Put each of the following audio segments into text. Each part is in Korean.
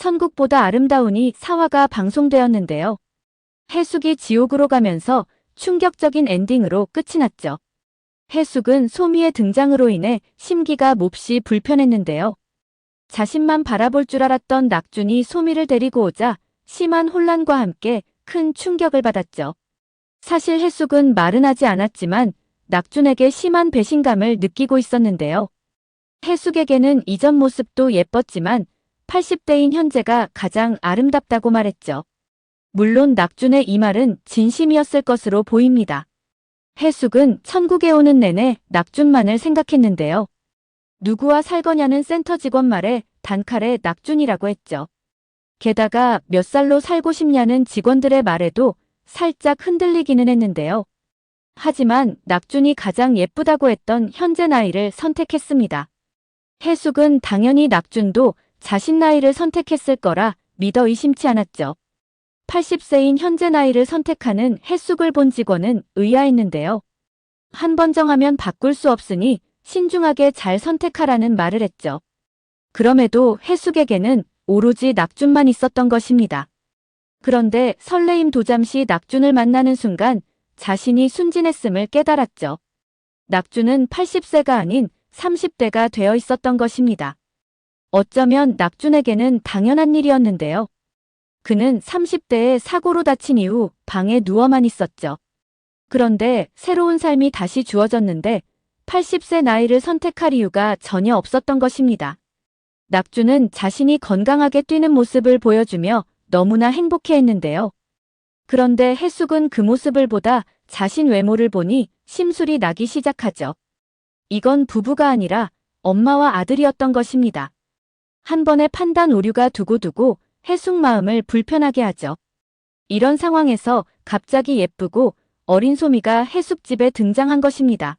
천국보다 아름다우니 4화가 방송되었는데요. 해숙이 지옥으로 가면서 충격적인 엔딩으로 끝이 났죠. 해숙은 소미의 등장으로 인해 심기가 몹시 불편했는데요. 자신만 바라볼 줄 알았던 낙준이 소미를 데리고 오자 심한 혼란과 함께 큰 충격을 받았죠. 사실 해숙은 말은 하지 않았지만 낙준에게 심한 배신감을 느끼고 있었는데요. 해숙에게는 이전 모습도 예뻤지만 80대인 현재가 가장 아름답다고 말했죠. 물론 낙준의 이 말은 진심이었을 것으로 보입니다. 해숙은 천국에 오는 내내 낙준만을 생각했는데요. 누구와 살거냐는 센터 직원 말에 단칼에 낙준이라고 했죠. 게다가 몇 살로 살고 싶냐는 직원들의 말에도 살짝 흔들리기는 했는데요. 하지만 낙준이 가장 예쁘다고 했던 현재 나이를 선택했습니다. 해숙은 당연히 낙준도 자신 나이를 선택했을 거라 믿어 의심치 않았죠. 80세인 현재 나이를 선택하는 해숙을 본 직원은 의아했는데요. 한 번 정하면 바꿀 수 없으니 신중하게 잘 선택하라는 말을 했죠. 그럼에도 해숙에게는 오로지 낙준만 있었던 것입니다. 그런데 설레임 도잠시 낙준을 만나는 순간 자신이 순진했음을 깨달았죠. 낙준은 80세가 아닌 30대가 되어 있었던 것입니다. 어쩌면 낙준에게는 당연한 일이었는데요. 그는 30대에 사고로 다친 이후 방에 누워만 있었죠. 그런데 새로운 삶이 다시 주어졌는데 80세 나이를 선택할 이유가 전혀 없었던 것입니다. 낙준은 자신이 건강하게 뛰는 모습을 보여주며 너무나 행복해했는데요. 그런데 해숙은 그 모습을 보다 자신 외모를 보니 심술이 나기 시작하죠. 이건 부부가 아니라 엄마와 아들이었던 것입니다. 한 번의 판단 오류가 두고두고 해숙 마음을 불편하게 하죠. 이런 상황에서 갑자기 예쁘고 어린 소미가 해숙 집에 등장한 것입니다.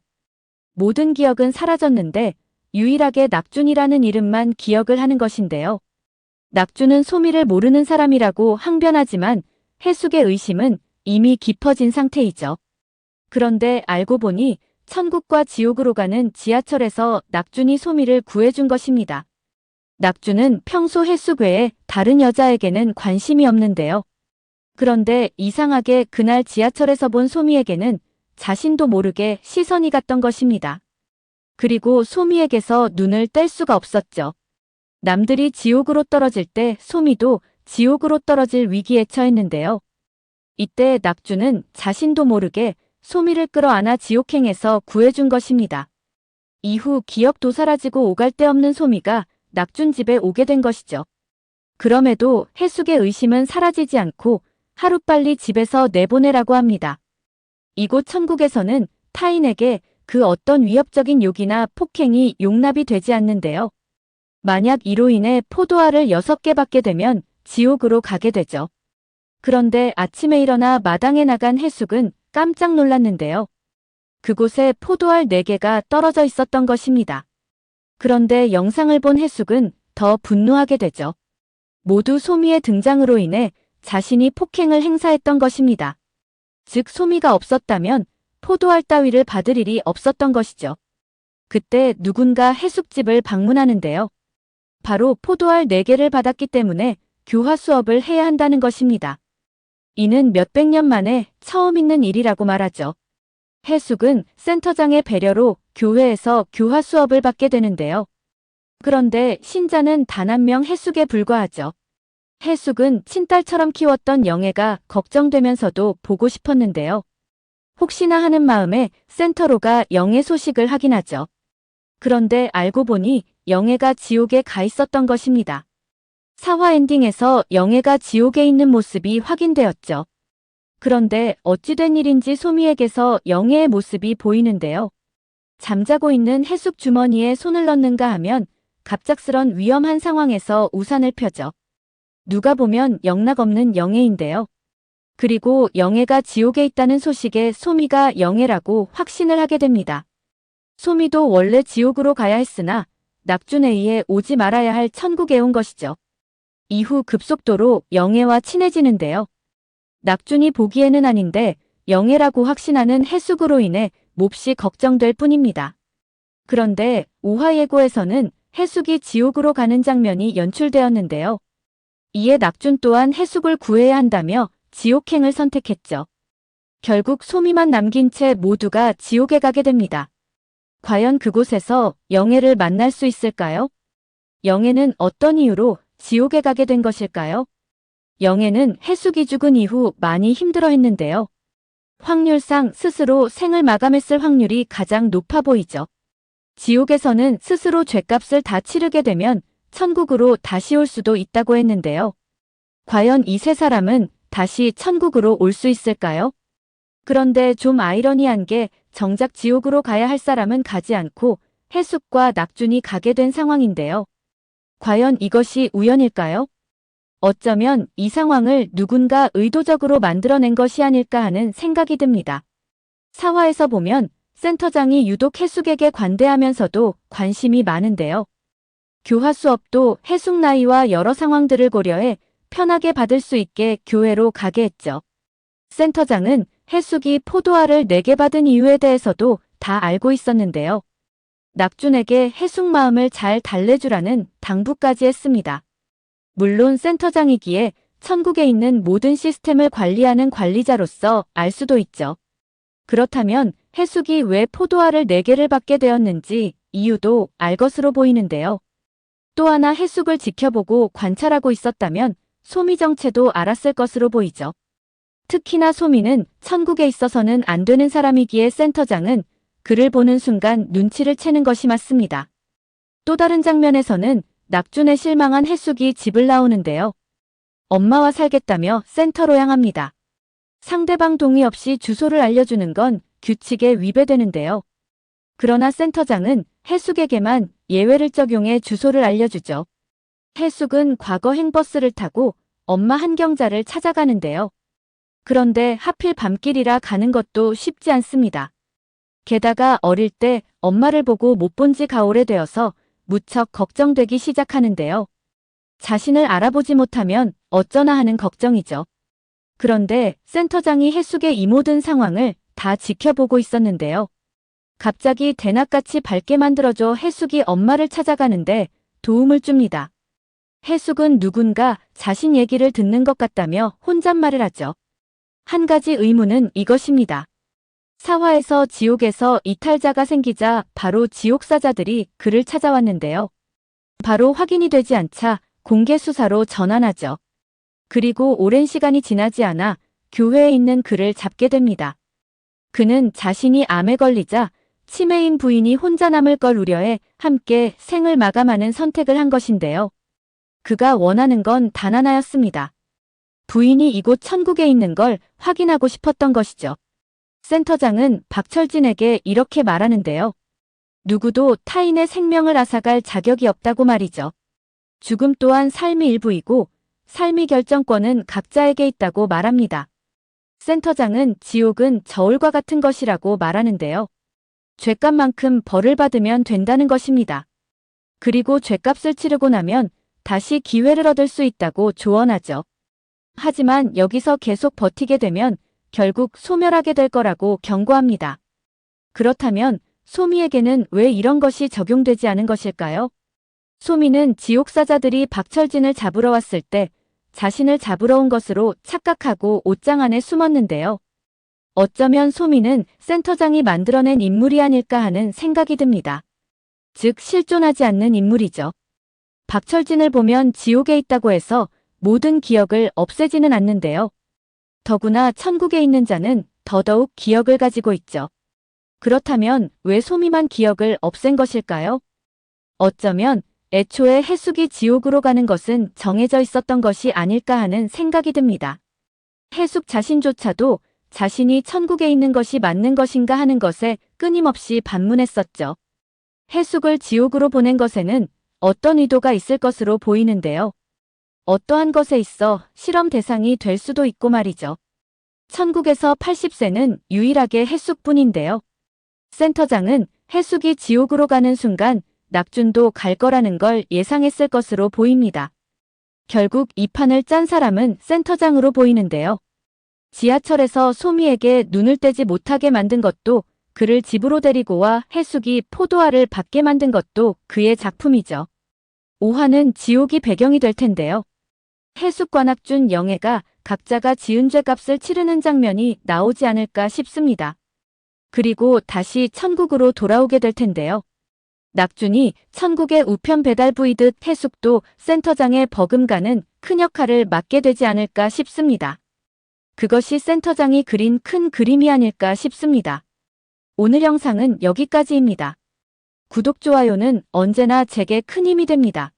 모든 기억은 사라졌는데 유일하게 낙준이라는 이름만 기억을 하는 것인데요. 낙준은 소미를 모르는 사람이라고 항변하지만 해숙의 의심은 이미 깊어진 상태이죠. 그런데 알고 보니 천국과 지옥으로 가는 지하철에서 낙준이 소미를 구해준 것입니다. 낙준은 평소 해숙 외에 다른 여자에게는 관심이 없는데요. 그런데 이상하게 그날 지하철에서 본 소미에게는 자신도 모르게 시선이 갔던 것입니다. 그리고 소미에게서 눈을 뗄 수가 없었죠. 남들이 지옥으로 떨어질 때 소미도 지옥으로 떨어질 위기에 처했는데요. 이때 낙준은 자신도 모르게 소미를 끌어안아 지옥행에서 구해준 것입니다. 이후 기억도 사라지고 오갈 데 없는 소미가 낙준 집에 오게 된 것이죠. 그럼에도 해숙의 의심은 사라지지 않고 하루빨리 집에서 내보내라고 합니다. 이곳 천국에서는 타인에게 그 어떤 위협적인 욕이나 폭행이 용납이 되지 않는데요. 만약 이로 인해 포도알을 6개 받게 되면 지옥으로 가게 되죠. 그런데 아침에 일어나 마당에 나간 해숙은 깜짝 놀랐는데요. 그곳에 포도알 4개가 떨어져 있었던 것입니다. 그런데 영상을 본 해숙은 더 분노하게 되죠. 모두 소미의 등장으로 인해 자신이 폭행을 행사했던 것입니다. 즉 소미가 없었다면 포도알 따위를 받을 일이 없었던 것이죠. 그때 누군가 해숙집을 방문하는데요. 바로 포도알 4개를 받았기 때문에 교화 수업을 해야 한다는 것입니다. 이는 몇백 년 만에 처음 있는 일이라고 말하죠. 해숙은 센터장의 배려로 교회에서 교화 수업을 받게 되는데요. 그런데 신자는 단 한 명 해숙에 불과하죠. 해숙은 친딸처럼 키웠던 영애가 걱정되면서도 보고 싶었는데요. 혹시나 하는 마음에 센터로가 영애 소식을 확인하죠. 그런데 알고 보니 영애가 지옥에 가 있었던 것입니다. 4화 엔딩에서 영애가 지옥에 있는 모습이 확인되었죠. 그런데 어찌된 일인지 소미에게서 영애의 모습이 보이는데요. 잠자고 있는 해숙 주머니에 손을 넣는가 하면 갑작스런 위험한 상황에서 우산을 펴죠. 누가 보면 영락없는 영애인데요. 그리고 영애가 지옥에 있다는 소식에 소미가 영애라고 확신을 하게 됩니다. 소미도 원래 지옥으로 가야 했으나 낙준에 의해 오지 말아야 할 천국에 온 것이죠. 이후 급속도로 영애와 친해지는데요. 낙준이 보기에는 아닌데 영애라고 확신하는 해숙으로 인해 몹시 걱정될 뿐입니다. 그런데 5화 예고에서는 해숙이 지옥으로 가는 장면이 연출되었는데요. 이에 낙준 또한 해숙을 구해야 한다며 지옥행을 선택했죠. 결국 소미만 남긴 채 모두가 지옥에 가게 됩니다. 과연 그곳에서 영애를 만날 수 있을까요? 영애는 어떤 이유로 지옥에 가게 된 것일까요? 영애는 해숙이 죽은 이후 많이 힘들어했는데요. 확률상 스스로 생을 마감했을 확률이 가장 높아 보이죠. 지옥에서는 스스로 죗값을 다 치르게 되면 천국으로 다시 올 수도 있다고 했는데요. 과연 이 세 사람은 다시 천국으로 올 수 있을까요? 그런데 좀 아이러니한 게 정작 지옥으로 가야 할 사람은 가지 않고 해숙과 낙준이 가게 된 상황인데요. 과연 이것이 우연일까요? 어쩌면 이 상황을 누군가 의도적으로 만들어낸 것이 아닐까 하는 생각이 듭니다. 사화에서 보면 센터장이 유독 해숙에게 관대하면서도 관심이 많은데요. 교화 수업도 해숙 나이와 여러 상황들을 고려해 편하게 받을 수 있게 교회로 가게 했죠. 센터장은 해숙이 포도알을 4개 받은 이유에 대해서도 다 알고 있었는데요. 낙준에게 해숙 마음을 잘 달래주라는 당부까지 했습니다. 물론 센터장이기에 천국에 있는 모든 시스템을 관리하는 관리자로서 알 수도 있죠. 그렇다면 해숙이 왜 포도알을 4개를 받게 되었는지 이유도 알 것으로 보이는데요. 또 하나 해숙을 지켜보고 관찰하고 있었다면 소미 정체도 알았을 것으로 보이죠. 특히나 소미는 천국에 있어서는 안 되는 사람이기에 센터장은 그를 보는 순간 눈치를 채는 것이 맞습니다. 또 다른 장면에서는 낙준에 실망한 해숙이 집을 나오는데요. 엄마와 살겠다며 센터로 향합니다. 상대방 동의 없이 주소를 알려주는 건 규칙에 위배되는데요. 그러나 센터장은 해숙에게만 예외를 적용해 주소를 알려주죠. 해숙은 과거 행버스를 타고 엄마 한경자를 찾아가는데요. 그런데 하필 밤길이라 가는 것도 쉽지 않습니다. 게다가 어릴 때 엄마를 보고 못 본 지 가오래 되어서 무척 걱정되기 시작하는데요. 자신을 알아보지 못하면 어쩌나 하는 걱정이죠. 그런데 센터장이 해숙의 이 모든 상황을 다 지켜보고 있었는데요. 갑자기 대낮같이 밝게 만들어줘 해숙이 엄마를 찾아가는데 도움을 줍니다. 해숙은 누군가 자신 얘기를 듣는 것 같다며 혼잣말을 하죠. 한 가지 의문은 이것입니다. 사화에서 지옥에서 이탈자가 생기자 바로 지옥사자들이 그를 찾아왔는데요. 바로 확인이 되지 않자 공개 수사로 전환하죠. 그리고 오랜 시간이 지나지 않아 교회에 있는 그를 잡게 됩니다. 그는 자신이 암에 걸리자 치매인 부인이 혼자 남을 걸 우려해 함께 생을 마감하는 선택을 한 것인데요. 그가 원하는 건 단 하나였습니다. 부인이 이곳 천국에 있는 걸 확인하고 싶었던 것이죠. 센터장은 박철진에게 이렇게 말하는데요. 누구도 타인의 생명을 앗아갈 자격이 없다고 말이죠. 죽음 또한 삶의 일부이고 삶의 결정권은 각자에게 있다고 말합니다. 센터장은 지옥은 저울과 같은 것이라고 말하는데요. 죗값만큼 벌을 받으면 된다는 것입니다. 그리고 죗값을 치르고 나면 다시 기회를 얻을 수 있다고 조언하죠. 하지만 여기서 계속 버티게 되면 결국 소멸하게 될 거라고 경고합니다. 그렇다면 소미에게는 왜 이런 것이 적용되지 않은 것일까요? 소미는 지옥사자들이 박철진을 잡으러 왔을 때 자신을 잡으러 온 것으로 착각하고 옷장 안에 숨었는데요. 어쩌면 소미는 센터장이 만들어낸 인물이 아닐까 하는 생각이 듭니다. 즉 실존하지 않는 인물이죠. 박철진을 보면 지옥에 있다고 해서 모든 기억을 없애지는 않는데요. 더구나 천국에 있는 자는 더더욱 기억을 가지고 있죠. 그렇다면 왜 소미만 기억을 없앤 것일까요? 어쩌면 애초에 해숙이 지옥으로 가는 것은 정해져 있었던 것이 아닐까 하는 생각이 듭니다. 해숙 자신조차도 자신이 천국에 있는 것이 맞는 것인가 하는 것에 끊임없이 반문했었죠. 해숙을 지옥으로 보낸 것에는 어떤 의도가 있을 것으로 보이는데요. 어떠한 것에 있어 실험 대상이 될 수도 있고 말이죠. 천국에서 80세는 유일하게 해숙뿐인데요. 센터장은 해숙이 지옥으로 가는 순간 낙준도 갈 거라는 걸 예상했을 것으로 보입니다. 결국 이 판을 짠 사람은 센터장으로 보이는데요. 지하철에서 소미에게 눈을 떼지 못하게 만든 것도 그를 집으로 데리고 와 해숙이 포도알을 받게 만든 것도 그의 작품이죠. 5화는 지옥이 배경이 될 텐데요. 해숙과 낙준, 영애가 각자가 지은 죄값을 치르는 장면이 나오지 않을까 싶습니다. 그리고 다시 천국으로 돌아오게 될 텐데요. 낙준이 천국의 우편 배달 부이듯 해숙도 센터장의 버금가는 큰 역할을 맡게 되지 않을까 싶습니다. 그것이 센터장이 그린 큰 그림이 아닐까 싶습니다. 오늘 영상은 여기까지입니다. 구독, 좋아요는 언제나 제게 큰 힘이 됩니다.